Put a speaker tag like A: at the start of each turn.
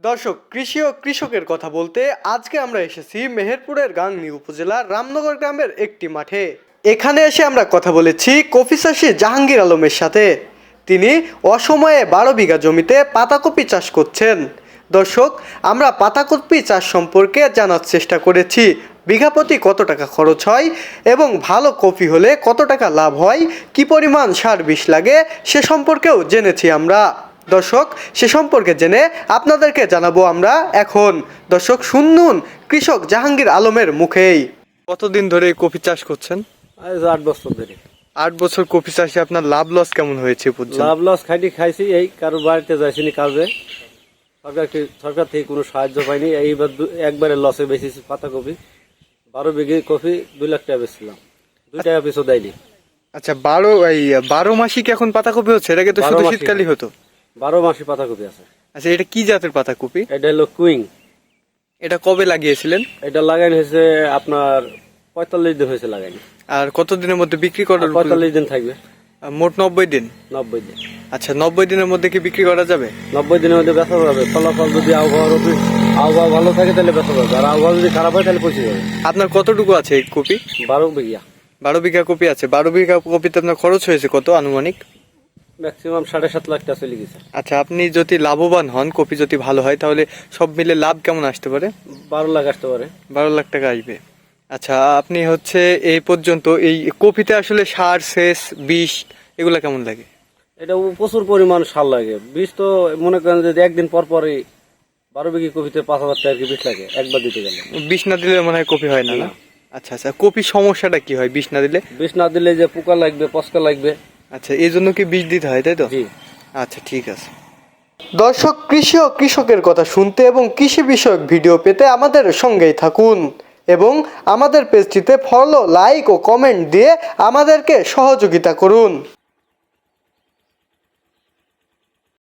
A: দর্শক, কৃষি ও কৃষকের কথা বলতে আজকে আমরা এসেছি মেহেরপুরের গাংনী উপজেলার রামনগর গ্রামের একটি মাঠে। এখানে এসে আমরা কথা বলেছি কফি চাষি জাহাঙ্গীর আলমের সাথে। তিনি অসময়ে 12 বিঘা জমিতে পাতাকপি চাষ করছেন। দর্শক, আমরা পাতাকপি চাষ সম্পর্কে জানার চেষ্টা করেছি। বিঘা প্রতি কত টাকা খরচ হয় এবং ভালো কপি হলে কত টাকা লাভ হয়, কি পরিমাণ সার বিষ লাগে সে সম্পর্কেও জেনেছি আমরা। দর্শক, সে সম্পর্কে জেনে আপনাদেরকে জানাবো আমরা এখন। দর্শক শুনুন কৃষক জাহাঙ্গীর আলমের মুখেই। কতদিন ধরে কফি চাষ করছেন?
B: আজ 8 বছর ধরে।
A: 8 বছর কফি চাষে আপনার লাভ লস কেমন হয়েছে?
B: লাভ লস খাইছি, এই কারোর বাড়িতে যাইছিনি কাজে, সরকার থেকে কোনো সাহায্য পাইনি। এইবার একবারে লসে বেশি পাতাকপি 12 বিঘে কফি 2 লাখ টাকা বেচছিলাম, 2 টাকা পিছু দেয়নি।
A: আচ্ছা, 12 মাসই কি এখন পাতাকপি হচ্ছে? এটা তো শুধু শীতকালই হতো।
B: 12 মাসে পাতাকপি আছে।
A: আচ্ছা, এটা কি জাতের পাতাকপি?
B: এটা হলো কুইং।
A: এটা কবে লাগিয়েছিলেন?
B: এটা লাগানো হয়েছে আপনার 45 দিন হয়েছে লাগাইনি।
A: আর কতদিনের মধ্যে বিক্রি করার?
B: 45 দিন থাকবে।
A: মোট 90 দিন।
B: 90 দিন।
A: আচ্ছা, 90 দিনের মধ্যে কি বিক্রি করা যাবে?
B: 90 দিনের মধ্যে বেচা যাবে। ফলাফল যদি আবহাওয়া ভালো থাকে তাহলে বেচা যাবে, আর আবহাওয়া যদি খারাপ হয় তাহলে পচে যাবে।
A: আপনার কতটুকু আছে এই কপি?
B: 12 বিঘা।
A: 12 বিঘা কপি আছে। 12 বিঘা কপিতে আপনার খরচ হয়েছে কত আনুমানিক?
B: ম্যাক্সিমাম 7.5 লাখ টাকা চলে গেছে।
A: আচ্ছা, আপনি যদি লাভবান হন, কপি যদি ভালো হয়, তাহলে সব মিলে লাভ কেমন আসতে পারে?
B: 12 লাখ আসতে পারে।
A: 12 লাখ টাকা আসবে। আচ্ছা, আপনি এই পর্যন্ত এই কপিতে আসলে সার, সেচ, বিষ এগুলা কেমন লাগে?
B: এটা প্রচুর পরিমাণ সার লাগে। বিষ তো মনে করেন যে একদিন পর পরই 12 বিঘি কপিতে 5,000 টাকা বিষ লাগে একবার দিতে গেলে।
A: বিষ না দিলে মনে হয় কপি হয় না, না? আচ্ছা আচ্ছা, কপির সমস্যাটা কি হয় বিষ না দিলে?
B: বিষ না দিলে যে পোকা লাগবে, পচকা লাগবে।
A: আচ্ছা, এই জন্য কি বিষ দিতে হয়, তাই তো?
B: জি।
A: আচ্ছা, ঠিক আছে। দর্শক, কৃষি ও কৃষকের কথা শুনতে এবং কৃষি বিষয়ক ভিডিও পেতে আমাদের সঙ্গেই থাকুন এবং আমাদের পেজটিতে ফলো, লাইক ও কমেন্ট দিয়ে আমাদেরকে সহযোগিতা করুন।